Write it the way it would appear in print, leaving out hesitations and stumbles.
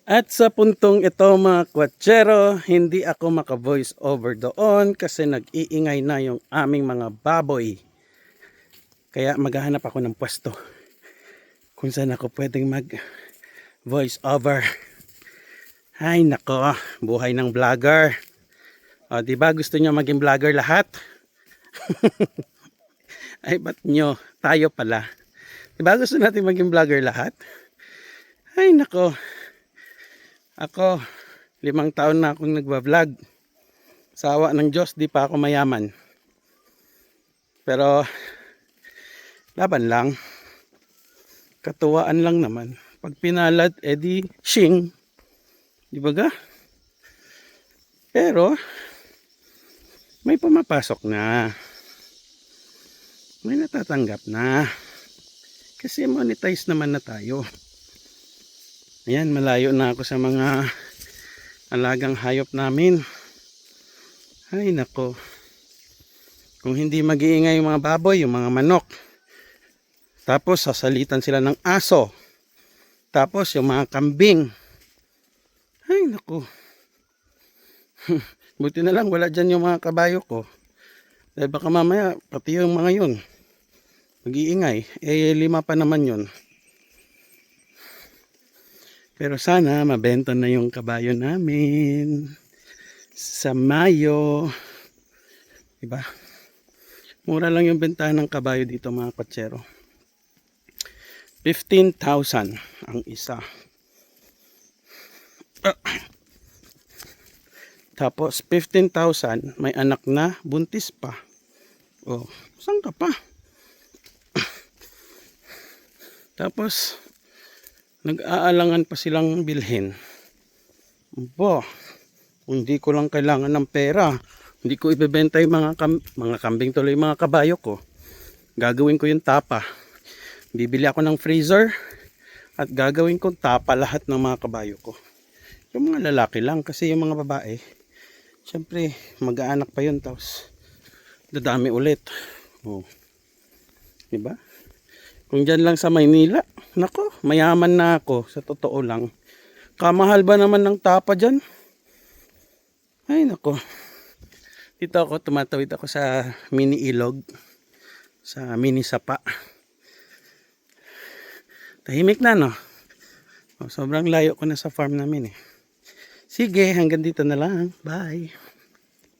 At sa puntong ito mga kwatsero, hindi ako maka-voice over doon kasi nag-iingay na yung aming mga baboy. Kaya maghahanap ako ng pwesto kung saan ako pwedeng mag-voice over. Ay nako, buhay ng vlogger. O, diba gusto nyo maging vlogger lahat? Ay ba't nyo? Tayo pala. Diba gusto natin maging vlogger lahat? Ay nako. Ako, 5 taon na akong nagbablog. Sa awa ng Diyos, di pa ako mayaman. Pero, laban lang. Katuwaan lang naman. Pag pinalad, edi shing. Di ba ga? Pero, may pumapasok na. May natatanggap na. Kasi monetize naman na tayo. Ayan, malayo na ako sa mga alagang hayop namin. Ay nako. Kung hindi mag-iingay yung mga baboy, yung mga manok. Tapos sasalitan sila ng aso. Tapos yung mga kambing. Ay nako. Buti na lang wala dyan yung mga kabayo ko. Dahil baka mamaya pati yung mga yun mag-iingay. 5 pa naman yun. Pero sana mabenta na yung kabayo namin sa Mayo. Diba? Mura lang yung bentahan ng kabayo dito mga kwatsero. 15,000 ang isa. Tapos 15,000 may anak na buntis pa. Oh, saan ka pa? Tapos nag-aalangan pa silang bilhin. Bo, hindi ko lang kailangan ng pera. Hindi ko ibebenta yung mga kambing tuloy, mga kabayo ko. Gagawin ko yung tapa. Bibili ako ng freezer at gagawin ko tapa lahat ng mga kabayo ko. Yung mga lalaki lang kasi yung mga babae, syempre mag-aanak pa yun tapos dadami ulit. Oh. Diba? Kung dyan lang sa Maynila, nako, mayaman na ako, sa totoo lang. Kamahal ba naman ng tapa dyan? Ay nako. Dito ako, tumatawid ako sa mini ilog, sa mini sapa. Tahimik na no? Sobrang layo ko na sa farm namin eh. Sige, hanggang dito na lang. Bye!